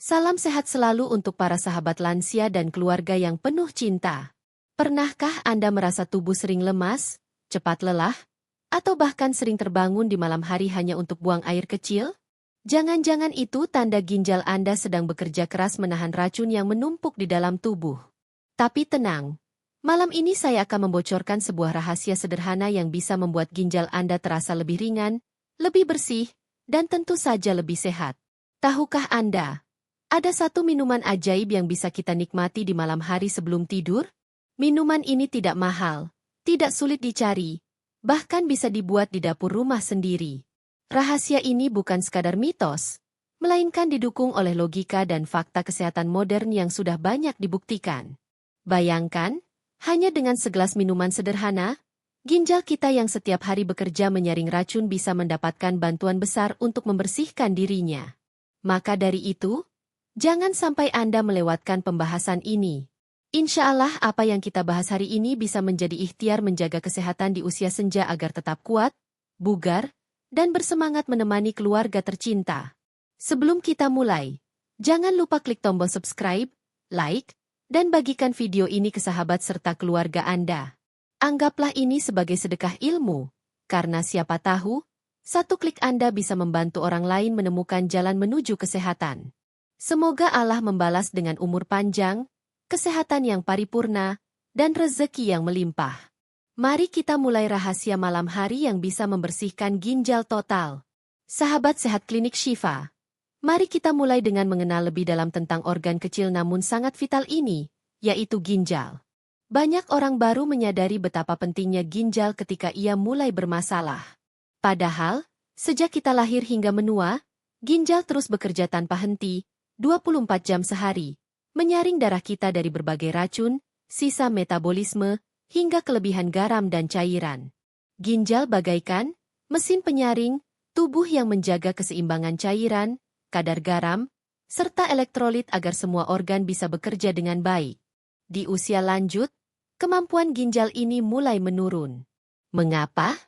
Salam sehat selalu untuk para sahabat lansia dan keluarga yang penuh cinta. Pernahkah Anda merasa tubuh sering lemas, cepat lelah, atau bahkan sering terbangun di malam hari hanya untuk buang air kecil? Jangan-jangan itu tanda ginjal Anda sedang bekerja keras menahan racun yang menumpuk di dalam tubuh. Tapi tenang, malam ini saya akan membocorkan sebuah rahasia sederhana yang bisa membuat ginjal Anda terasa lebih ringan, lebih bersih, dan tentu saja lebih sehat. Tahukah Anda? Ada satu minuman ajaib yang bisa kita nikmati di malam hari sebelum tidur. Minuman ini tidak mahal, tidak sulit dicari, bahkan bisa dibuat di dapur rumah sendiri. Rahasia ini bukan sekadar mitos, melainkan didukung oleh logika dan fakta kesehatan modern yang sudah banyak dibuktikan. Bayangkan, hanya dengan segelas minuman sederhana, ginjal kita yang setiap hari bekerja menyaring racun bisa mendapatkan bantuan besar untuk membersihkan dirinya. Maka dari itu, jangan sampai Anda melewatkan pembahasan ini. Insya Allah apa yang kita bahas hari ini bisa menjadi ikhtiar menjaga kesehatan di usia senja agar tetap kuat, bugar, dan bersemangat menemani keluarga tercinta. Sebelum kita mulai, jangan lupa klik tombol subscribe, like, dan bagikan video ini ke sahabat serta keluarga Anda. Anggaplah ini sebagai sedekah ilmu, karena siapa tahu, satu klik Anda bisa membantu orang lain menemukan jalan menuju kesehatan. Semoga Allah membalas dengan umur panjang, kesehatan yang paripurna, dan rezeki yang melimpah. Mari kita mulai rahasia malam hari yang bisa membersihkan ginjal total. Sahabat sehat klinik Syifa, mari kita mulai dengan mengenal lebih dalam tentang organ kecil namun sangat vital ini, yaitu ginjal. Banyak orang baru menyadari betapa pentingnya ginjal ketika ia mulai bermasalah. Padahal, sejak kita lahir hingga menua, ginjal terus bekerja tanpa henti, 24 jam sehari, menyaring darah kita dari berbagai racun, sisa metabolisme, hingga kelebihan garam dan cairan. Ginjal bagaikan mesin penyaring, tubuh yang menjaga keseimbangan cairan, kadar garam, serta elektrolit agar semua organ bisa bekerja dengan baik. Di usia lanjut, kemampuan ginjal ini mulai menurun. Mengapa?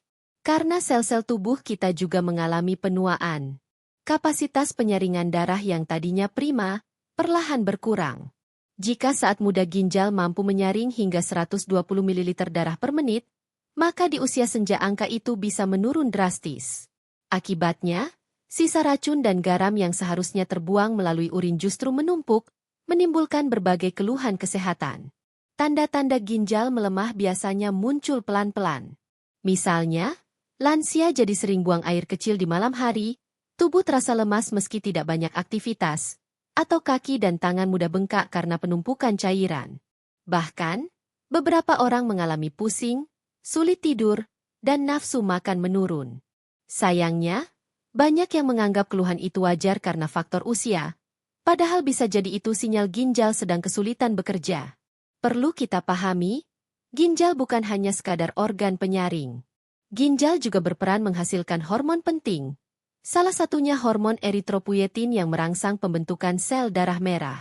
Karena sel-sel tubuh kita juga mengalami penuaan. Kapasitas penyaringan darah yang tadinya prima, perlahan berkurang. Jika saat muda ginjal mampu menyaring hingga 120 ml darah per menit, maka di usia senja angka itu bisa menurun drastis. Akibatnya, sisa racun dan garam yang seharusnya terbuang melalui urin justru menumpuk, menimbulkan berbagai keluhan kesehatan. Tanda-tanda ginjal melemah biasanya muncul pelan-pelan. Misalnya, lansia jadi sering buang air kecil di malam hari, tubuh terasa lemas meski tidak banyak aktivitas, atau kaki dan tangan mudah bengkak karena penumpukan cairan. Bahkan, beberapa orang mengalami pusing, sulit tidur, dan nafsu makan menurun. Sayangnya, banyak yang menganggap keluhan itu wajar karena faktor usia, padahal bisa jadi itu sinyal ginjal sedang kesulitan bekerja. Perlu kita pahami, ginjal bukan hanya sekadar organ penyaring. Ginjal juga berperan menghasilkan hormon penting. Salah satunya hormon eritropoietin yang merangsang pembentukan sel darah merah.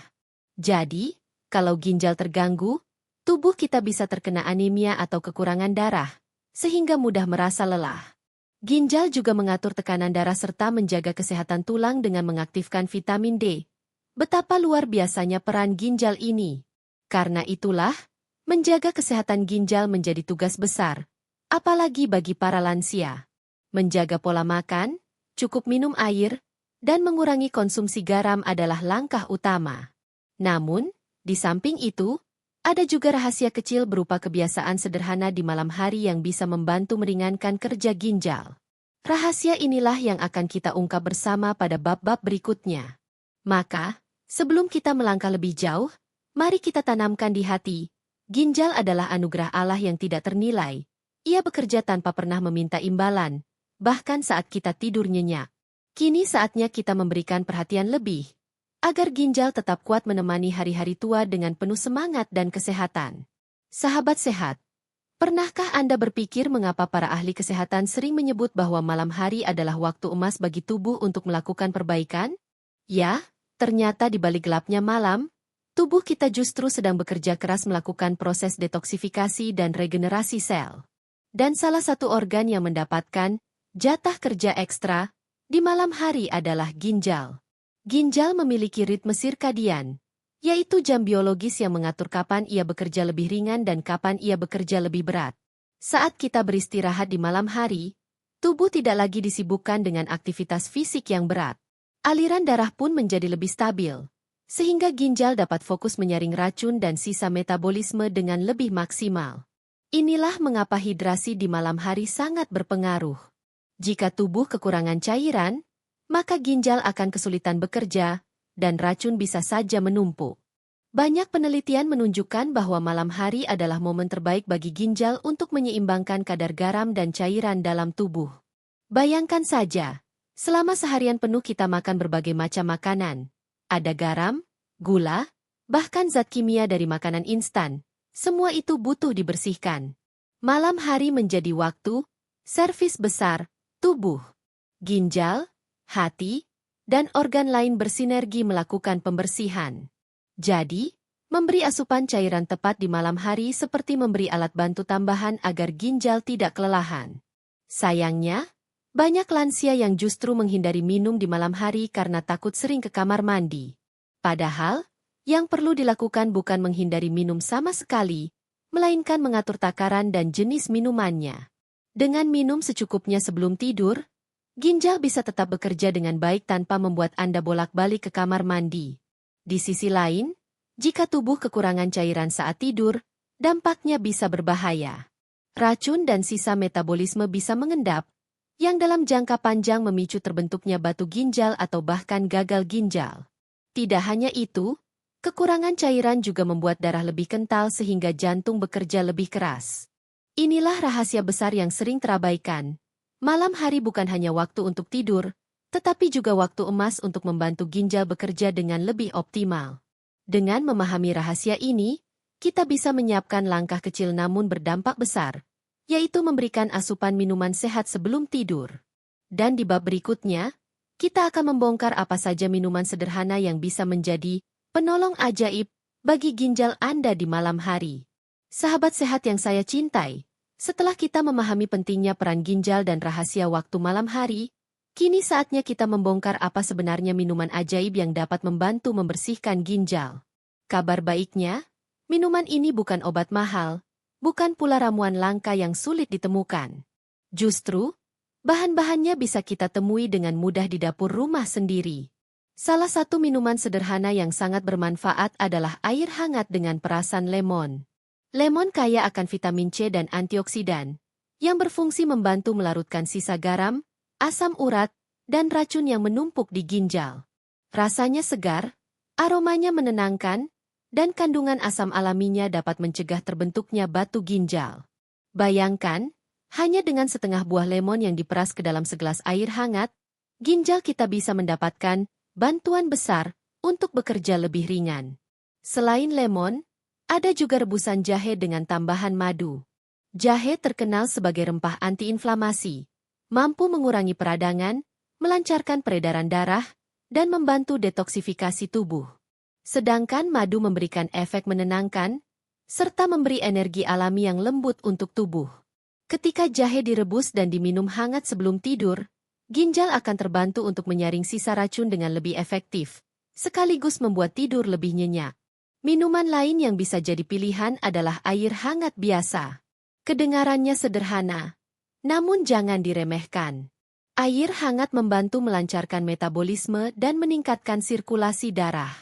Jadi, kalau ginjal terganggu, tubuh kita bisa terkena anemia atau kekurangan darah, sehingga mudah merasa lelah. Ginjal juga mengatur tekanan darah serta menjaga kesehatan tulang dengan mengaktifkan vitamin D. Betapa luar biasanya peran ginjal ini. Karena itulah, menjaga kesehatan ginjal menjadi tugas besar, apalagi bagi para lansia. Menjaga pola makan, cukup minum air, dan mengurangi konsumsi garam adalah langkah utama. Namun, di samping itu, ada juga rahasia kecil berupa kebiasaan sederhana di malam hari yang bisa membantu meringankan kerja ginjal. Rahasia inilah yang akan kita ungkap bersama pada bab-bab berikutnya. Maka, sebelum kita melangkah lebih jauh, mari kita tanamkan di hati, ginjal adalah anugerah Allah yang tidak ternilai. Ia bekerja tanpa pernah meminta imbalan, bahkan saat kita tidur nyenyak. Kini saatnya kita memberikan perhatian lebih, agar ginjal tetap kuat menemani hari-hari tua dengan penuh semangat dan kesehatan. Sahabat sehat, pernahkah Anda berpikir mengapa para ahli kesehatan sering menyebut bahwa malam hari adalah waktu emas bagi tubuh untuk melakukan perbaikan? Ya, ternyata di balik gelapnya malam, tubuh kita justru sedang bekerja keras melakukan proses detoksifikasi dan regenerasi sel. Dan salah satu organ yang mendapatkan jatah kerja ekstra di malam hari adalah ginjal. Ginjal memiliki ritme sirkadian, yaitu jam biologis yang mengatur kapan ia bekerja lebih ringan dan kapan ia bekerja lebih berat. Saat kita beristirahat di malam hari, tubuh tidak lagi disibukkan dengan aktivitas fisik yang berat. Aliran darah pun menjadi lebih stabil, sehingga ginjal dapat fokus menyaring racun dan sisa metabolisme dengan lebih maksimal. Inilah mengapa hidrasi di malam hari sangat berpengaruh. Jika tubuh kekurangan cairan, maka ginjal akan kesulitan bekerja, dan racun bisa saja menumpuk. Banyak penelitian menunjukkan bahwa malam hari adalah momen terbaik bagi ginjal untuk menyeimbangkan kadar garam dan cairan dalam tubuh. Bayangkan saja, selama seharian penuh kita makan berbagai macam makanan. Ada garam, gula, bahkan zat kimia dari makanan instan. Semua itu butuh dibersihkan. Malam hari menjadi waktu, servis besar, tubuh, ginjal, hati, dan organ lain bersinergi melakukan pembersihan. Jadi, memberi asupan cairan tepat di malam hari seperti memberi alat bantu tambahan agar ginjal tidak kelelahan. Sayangnya, banyak lansia yang justru menghindari minum di malam hari karena takut sering ke kamar mandi. Padahal, yang perlu dilakukan bukan menghindari minum sama sekali, melainkan mengatur takaran dan jenis minumannya. Dengan minum secukupnya sebelum tidur, ginjal bisa tetap bekerja dengan baik tanpa membuat Anda bolak-balik ke kamar mandi. Di sisi lain, jika tubuh kekurangan cairan saat tidur, dampaknya bisa berbahaya. Racun dan sisa metabolisme bisa mengendap, yang dalam jangka panjang memicu terbentuknya batu ginjal atau bahkan gagal ginjal. Tidak hanya itu, kekurangan cairan juga membuat darah lebih kental sehingga jantung bekerja lebih keras. Inilah rahasia besar yang sering terabaikan. Malam hari bukan hanya waktu untuk tidur, tetapi juga waktu emas untuk membantu ginjal bekerja dengan lebih optimal. Dengan memahami rahasia ini, kita bisa menyiapkan langkah kecil namun berdampak besar, yaitu memberikan asupan minuman sehat sebelum tidur. Dan di bab berikutnya, kita akan membongkar apa saja minuman sederhana yang bisa menjadi penolong ajaib bagi ginjal Anda di malam hari. Sahabat sehat yang saya cintai, setelah kita memahami pentingnya peran ginjal dan rahasia waktu malam hari, kini saatnya kita membongkar apa sebenarnya minuman ajaib yang dapat membantu membersihkan ginjal. Kabar baiknya, minuman ini bukan obat mahal, bukan pula ramuan langka yang sulit ditemukan. Justru, bahan-bahannya bisa kita temui dengan mudah di dapur rumah sendiri. Salah satu minuman sederhana yang sangat bermanfaat adalah air hangat dengan perasan lemon. Lemon kaya akan vitamin C dan antioksidan, yang berfungsi membantu melarutkan sisa garam, asam urat, dan racun yang menumpuk di ginjal. Rasanya segar, aromanya menenangkan, dan kandungan asam alaminya dapat mencegah terbentuknya batu ginjal. Bayangkan, hanya dengan setengah buah lemon yang diperas ke dalam segelas air hangat, ginjal kita bisa mendapatkan bantuan besar untuk bekerja lebih ringan. Selain lemon, ada juga rebusan jahe dengan tambahan madu. Jahe terkenal sebagai rempah antiinflamasi, mampu mengurangi peradangan, melancarkan peredaran darah, dan membantu detoksifikasi tubuh. Sedangkan madu memberikan efek menenangkan, serta memberi energi alami yang lembut untuk tubuh. Ketika jahe direbus dan diminum hangat sebelum tidur, ginjal akan terbantu untuk menyaring sisa racun dengan lebih efektif, sekaligus membuat tidur lebih nyenyak. Minuman lain yang bisa jadi pilihan adalah air hangat biasa. Kedengarannya sederhana, namun jangan diremehkan. Air hangat membantu melancarkan metabolisme dan meningkatkan sirkulasi darah.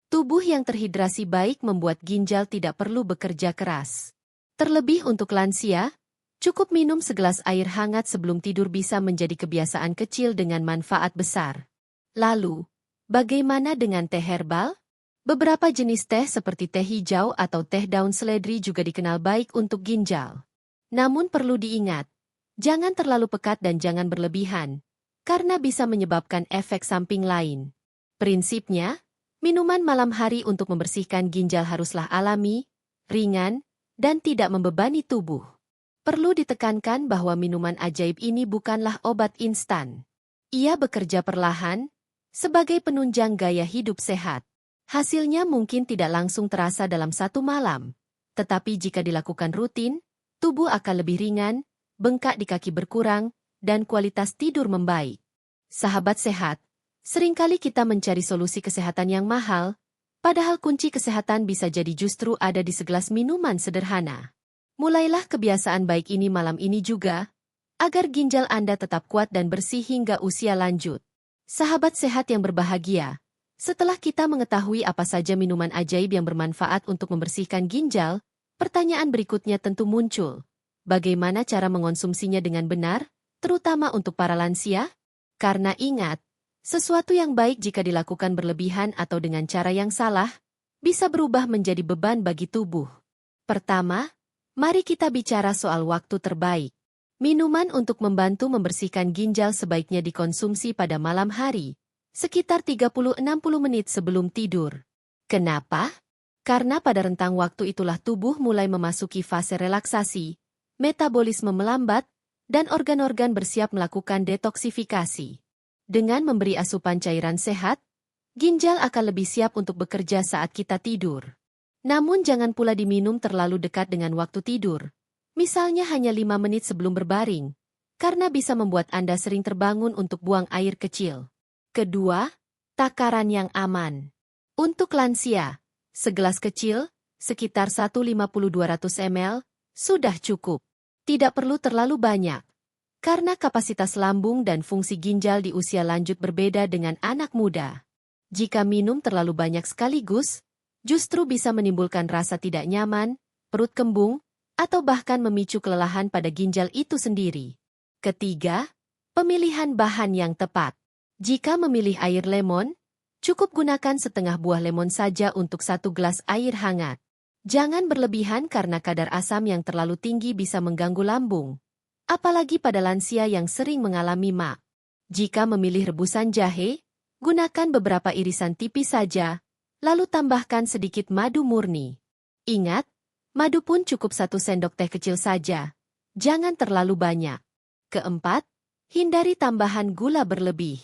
Tubuh yang terhidrasi baik membuat ginjal tidak perlu bekerja keras. Terlebih untuk lansia, cukup minum segelas air hangat sebelum tidur bisa menjadi kebiasaan kecil dengan manfaat besar. Lalu, bagaimana dengan teh herbal? Beberapa jenis teh seperti teh hijau atau teh daun seledri juga dikenal baik untuk ginjal. Namun perlu diingat, jangan terlalu pekat dan jangan berlebihan, karena bisa menyebabkan efek samping lain. Prinsipnya, minuman malam hari untuk membersihkan ginjal haruslah alami, ringan, dan tidak membebani tubuh. Perlu ditekankan bahwa minuman ajaib ini bukanlah obat instan. Ia bekerja perlahan, sebagai penunjang gaya hidup sehat. Hasilnya mungkin tidak langsung terasa dalam satu malam, tetapi jika dilakukan rutin, tubuh akan lebih ringan, bengkak di kaki berkurang, dan kualitas tidur membaik. Sahabat sehat, Seringkali kita mencari solusi kesehatan yang mahal, padahal kunci kesehatan bisa jadi justru ada di segelas minuman sederhana. Mulailah kebiasaan baik ini malam ini juga, agar ginjal Anda tetap kuat dan bersih hingga usia lanjut. Sahabat sehat yang berbahagia, setelah kita mengetahui apa saja minuman ajaib yang bermanfaat untuk membersihkan ginjal, pertanyaan berikutnya tentu muncul. Bagaimana cara mengonsumsinya dengan benar, terutama untuk para lansia? Karena ingat, sesuatu yang baik jika dilakukan berlebihan atau dengan cara yang salah, bisa berubah menjadi beban bagi tubuh. Pertama, mari kita bicara soal waktu terbaik. Minuman untuk membantu membersihkan ginjal sebaiknya dikonsumsi pada malam hari, sekitar 30-60 menit sebelum tidur. Kenapa? Karena pada rentang waktu itulah tubuh mulai memasuki fase relaksasi, metabolisme melambat, dan organ-organ bersiap melakukan detoksifikasi. Dengan memberi asupan cairan sehat, ginjal akan lebih siap untuk bekerja saat kita tidur. Namun jangan pula diminum terlalu dekat dengan waktu tidur. Misalnya hanya 5 menit sebelum berbaring, karena bisa membuat Anda sering terbangun untuk buang air kecil. Kedua, takaran yang aman. Untuk lansia, segelas kecil, sekitar 150-200 ml, sudah cukup. Tidak perlu terlalu banyak. Karena kapasitas lambung dan fungsi ginjal di usia lanjut berbeda dengan anak muda. Jika minum terlalu banyak sekaligus, justru bisa menimbulkan rasa tidak nyaman, perut kembung, atau bahkan memicu kelelahan pada ginjal itu sendiri. Ketiga, pemilihan bahan yang tepat. Jika memilih air lemon, cukup gunakan setengah buah lemon saja untuk 1 gelas air hangat. Jangan berlebihan karena kadar asam yang terlalu tinggi bisa mengganggu lambung. Apalagi pada lansia yang sering mengalami MA. Jika memilih rebusan jahe, gunakan beberapa irisan tipis saja, lalu tambahkan sedikit madu murni. Ingat, madu pun cukup 1 sendok teh kecil saja. Jangan terlalu banyak. Keempat, hindari tambahan gula berlebih.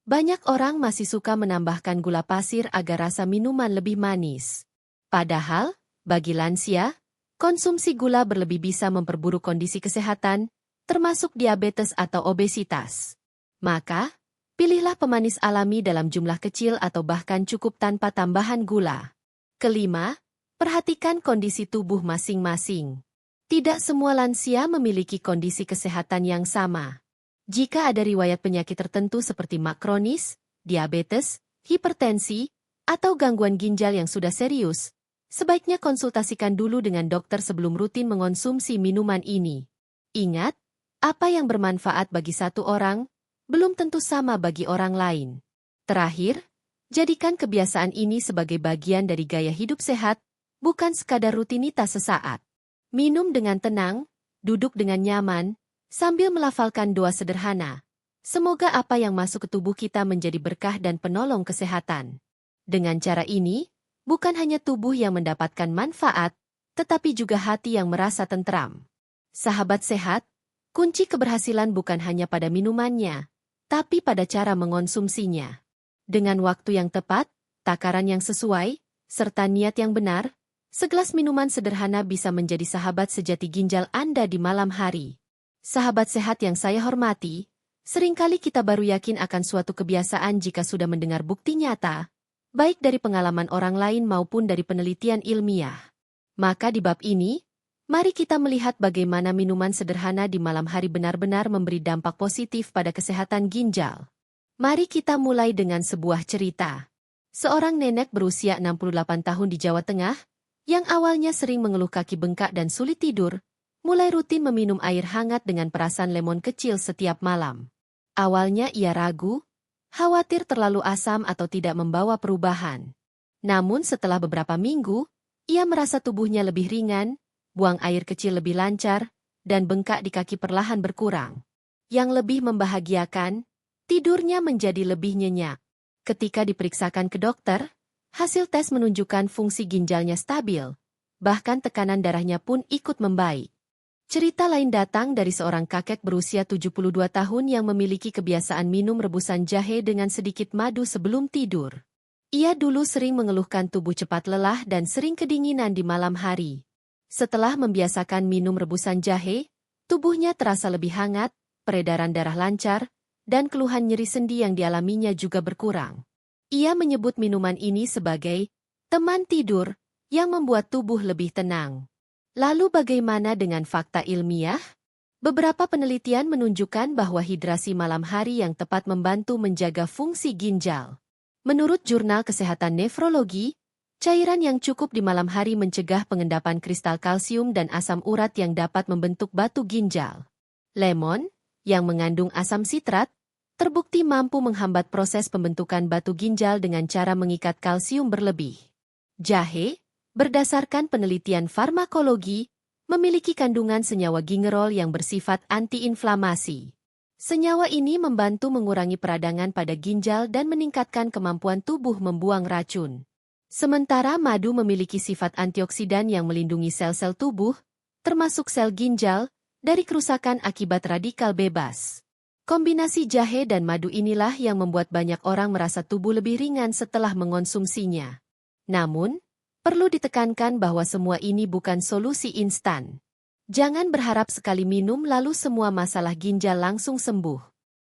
Banyak orang masih suka menambahkan gula pasir agar rasa minuman lebih manis. Padahal, bagi lansia, konsumsi gula berlebih bisa memperburuk kondisi kesehatan, termasuk diabetes atau obesitas. Maka, pilihlah pemanis alami dalam jumlah kecil atau bahkan cukup tanpa tambahan gula. Kelima, perhatikan kondisi tubuh masing-masing. Tidak semua lansia memiliki kondisi kesehatan yang sama. Jika ada riwayat penyakit tertentu seperti MA kronis, diabetes, hipertensi, atau gangguan ginjal yang sudah serius, sebaiknya konsultasikan dulu dengan dokter sebelum rutin mengonsumsi minuman ini. Ingat, apa yang bermanfaat bagi satu orang, belum tentu sama bagi orang lain. Terakhir, jadikan kebiasaan ini sebagai bagian dari gaya hidup sehat, bukan sekadar rutinitas sesaat. Minum dengan tenang, duduk dengan nyaman, sambil melafalkan doa sederhana. Semoga apa yang masuk ke tubuh kita menjadi berkah dan penolong kesehatan. Dengan cara ini, bukan hanya tubuh yang mendapatkan manfaat, tetapi juga hati yang merasa tentram. Sahabat sehat, kunci keberhasilan bukan hanya pada minumannya, tapi pada cara mengonsumsinya. Dengan waktu yang tepat, takaran yang sesuai, serta niat yang benar, segelas minuman sederhana bisa menjadi sahabat sejati ginjal Anda di malam hari. Sahabat sehat yang saya hormati, seringkali kita baru yakin akan suatu kebiasaan jika sudah mendengar bukti nyata, baik dari pengalaman orang lain maupun dari penelitian ilmiah. Maka di bab ini, mari kita melihat bagaimana minuman sederhana di malam hari benar-benar memberi dampak positif pada kesehatan ginjal. Mari kita mulai dengan sebuah cerita. Seorang nenek berusia 68 tahun di Jawa Tengah, yang awalnya sering mengeluh kaki bengkak dan sulit tidur, mulai rutin meminum air hangat dengan perasan lemon kecil setiap malam. Awalnya ia ragu, khawatir terlalu asam atau tidak membawa perubahan. Namun setelah beberapa minggu, ia merasa tubuhnya lebih ringan, buang air kecil lebih lancar, dan bengkak di kaki perlahan berkurang. Yang lebih membahagiakan, tidurnya menjadi lebih nyenyak. Ketika diperiksakan ke dokter, hasil tes menunjukkan fungsi ginjalnya stabil, bahkan tekanan darahnya pun ikut membaik. Cerita lain datang dari seorang kakek berusia 72 tahun yang memiliki kebiasaan minum rebusan jahe dengan sedikit madu sebelum tidur. Ia dulu sering mengeluhkan tubuh cepat lelah dan sering kedinginan di malam hari. Setelah membiasakan minum rebusan jahe, tubuhnya terasa lebih hangat, peredaran darah lancar, dan keluhan nyeri sendi yang dialaminya juga berkurang. Ia menyebut minuman ini sebagai teman tidur yang membuat tubuh lebih tenang. Lalu bagaimana dengan fakta ilmiah? Beberapa penelitian menunjukkan bahwa hidrasi malam hari yang tepat membantu menjaga fungsi ginjal. Menurut Jurnal Kesehatan Nefrologi, cairan yang cukup di malam hari mencegah pengendapan kristal kalsium dan asam urat yang dapat membentuk batu ginjal. Lemon, yang mengandung asam sitrat, terbukti mampu menghambat proses pembentukan batu ginjal dengan cara mengikat kalsium berlebih. Jahe, berdasarkan penelitian farmakologi, memiliki kandungan senyawa gingerol yang bersifat antiinflamasi. Senyawa ini membantu mengurangi peradangan pada ginjal dan meningkatkan kemampuan tubuh membuang racun. Sementara madu memiliki sifat antioksidan yang melindungi sel-sel tubuh, termasuk sel ginjal, dari kerusakan akibat radikal bebas. Kombinasi jahe dan madu inilah yang membuat banyak orang merasa tubuh lebih ringan setelah mengonsumsinya. Namun, perlu ditekankan bahwa semua ini bukan solusi instan. Jangan berharap sekali minum lalu semua masalah ginjal langsung sembuh.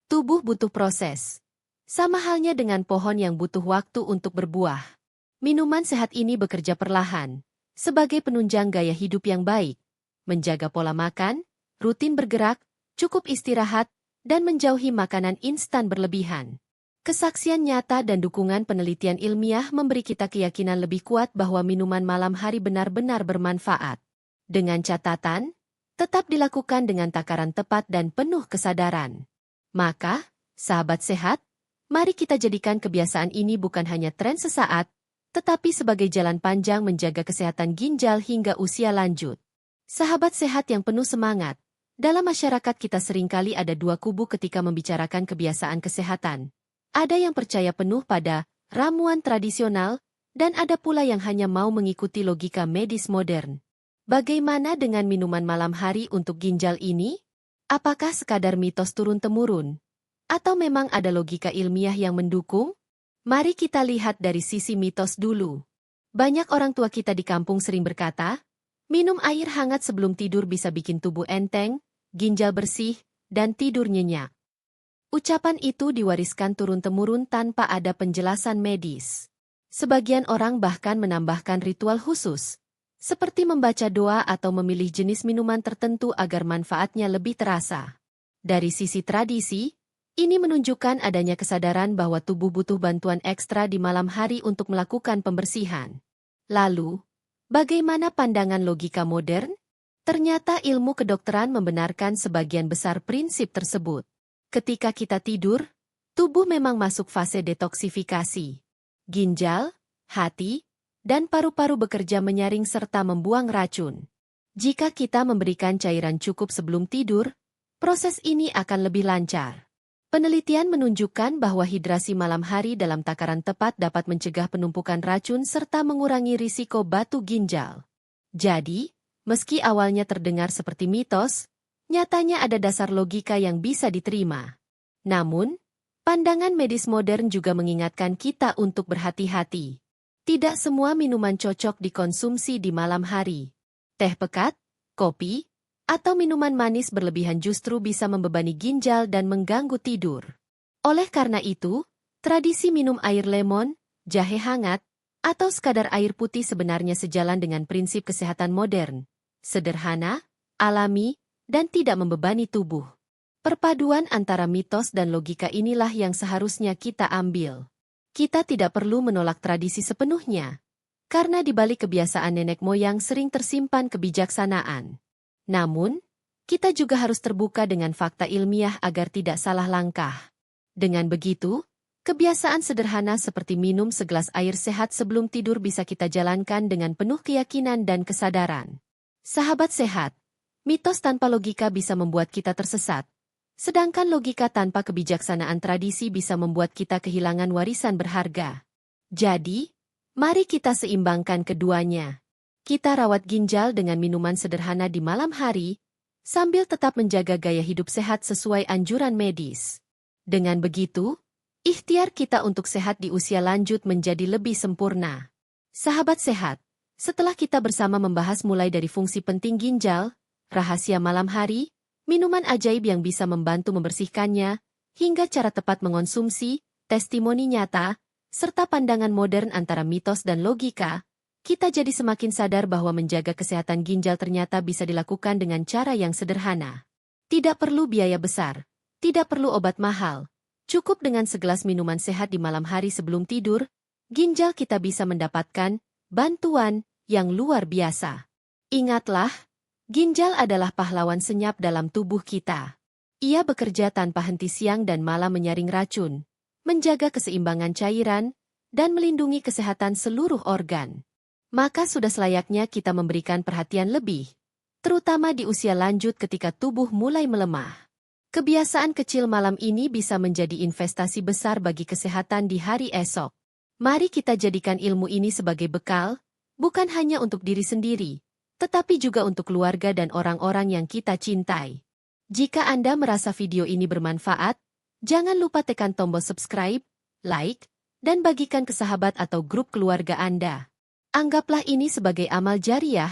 Tubuh butuh proses. Sama halnya dengan pohon yang butuh waktu untuk berbuah. Minuman sehat ini bekerja perlahan, sebagai penunjang gaya hidup yang baik, menjaga pola makan, rutin bergerak, cukup istirahat, dan menjauhi makanan instan berlebihan. Kesaksian nyata dan dukungan penelitian ilmiah memberi kita keyakinan lebih kuat bahwa minuman malam hari benar-benar bermanfaat. Dengan catatan, tetap dilakukan dengan takaran tepat dan penuh kesadaran. Maka, sahabat sehat, mari kita jadikan kebiasaan ini bukan hanya tren sesaat, tetapi sebagai jalan panjang menjaga kesehatan ginjal hingga usia lanjut. Sahabat sehat yang penuh semangat, dalam masyarakat kita seringkali ada dua kubu ketika membicarakan kebiasaan kesehatan. Ada yang percaya penuh pada ramuan tradisional, dan ada pula yang hanya mau mengikuti logika medis modern. Bagaimana dengan minuman malam hari untuk ginjal ini? Apakah sekadar mitos turun-temurun? Atau memang ada logika ilmiah yang mendukung? Mari kita lihat dari sisi mitos dulu. Banyak orang tua kita di kampung sering berkata, minum air hangat sebelum tidur bisa bikin tubuh enteng, ginjal bersih, dan tidur nyenyak. Ucapan itu diwariskan turun-temurun tanpa ada penjelasan medis. Sebagian orang bahkan menambahkan ritual khusus, seperti membaca doa atau memilih jenis minuman tertentu agar manfaatnya lebih terasa. Dari sisi tradisi, ini menunjukkan adanya kesadaran bahwa tubuh butuh bantuan ekstra di malam hari untuk melakukan pembersihan. Lalu, bagaimana pandangan logika modern? Ternyata ilmu kedokteran membenarkan sebagian besar prinsip tersebut. Ketika kita tidur, tubuh memang masuk fase detoksifikasi. Ginjal, hati, dan paru-paru bekerja menyaring serta membuang racun. Jika kita memberikan cairan cukup sebelum tidur, proses ini akan lebih lancar. Penelitian menunjukkan bahwa hidrasi malam hari dalam takaran tepat dapat mencegah penumpukan racun serta mengurangi risiko batu ginjal. Jadi, meski awalnya terdengar seperti mitos, nyatanya ada dasar logika yang bisa diterima. Namun, pandangan medis modern juga mengingatkan kita untuk berhati-hati. Tidak semua minuman cocok dikonsumsi di malam hari. Teh pekat, kopi, atau minuman manis berlebihan justru bisa membebani ginjal dan mengganggu tidur. Oleh karena itu, tradisi minum air lemon, jahe hangat, atau sekadar air putih sebenarnya sejalan dengan prinsip kesehatan modern. Sederhana, alami, dan tidak membebani tubuh. Perpaduan antara mitos dan logika inilah yang seharusnya kita ambil. Kita tidak perlu menolak tradisi sepenuhnya, karena di balik kebiasaan nenek moyang sering tersimpan kebijaksanaan. Namun, kita juga harus terbuka dengan fakta ilmiah agar tidak salah langkah. Dengan begitu, kebiasaan sederhana seperti minum segelas air sehat sebelum tidur bisa kita jalankan dengan penuh keyakinan dan kesadaran. Sahabat sehat, mitos tanpa logika bisa membuat kita tersesat, sedangkan logika tanpa kebijaksanaan tradisi bisa membuat kita kehilangan warisan berharga. Jadi, mari kita seimbangkan keduanya. Kita rawat ginjal dengan minuman sederhana di malam hari, sambil tetap menjaga gaya hidup sehat sesuai anjuran medis. Dengan begitu, ikhtiar kita untuk sehat di usia lanjut menjadi lebih sempurna. Sahabat sehat, setelah kita bersama membahas mulai dari fungsi penting ginjal, rahasia malam hari, minuman ajaib yang bisa membantu membersihkannya, hingga cara tepat mengonsumsi, testimoni nyata, serta pandangan modern antara mitos dan logika, kita jadi semakin sadar bahwa menjaga kesehatan ginjal ternyata bisa dilakukan dengan cara yang sederhana. Tidak perlu biaya besar, tidak perlu obat mahal, cukup dengan segelas minuman sehat di malam hari sebelum tidur, ginjal kita bisa mendapatkan bantuan yang luar biasa. Ingatlah, ginjal adalah pahlawan senyap dalam tubuh kita. Ia bekerja tanpa henti siang dan malam menyaring racun, menjaga keseimbangan cairan, dan melindungi kesehatan seluruh organ. Maka sudah selayaknya kita memberikan perhatian lebih, terutama di usia lanjut ketika tubuh mulai melemah. Kebiasaan kecil malam ini bisa menjadi investasi besar bagi kesehatan di hari esok. Mari kita jadikan ilmu ini sebagai bekal, bukan hanya untuk diri sendiri, tetapi juga untuk keluarga dan orang-orang yang kita cintai. Jika Anda merasa video ini bermanfaat, jangan lupa tekan tombol subscribe, like, dan bagikan ke sahabat atau grup keluarga Anda. Anggaplah ini sebagai amal jariah.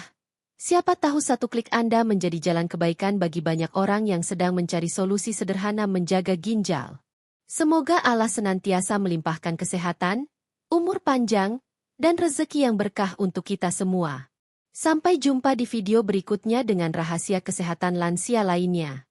Siapa tahu satu klik Anda menjadi jalan kebaikan bagi banyak orang yang sedang mencari solusi sederhana menjaga ginjal. Semoga Allah senantiasa melimpahkan kesehatan, umur panjang, dan rezeki yang berkah untuk kita semua. Sampai jumpa di video berikutnya dengan rahasia kesehatan lansia lainnya.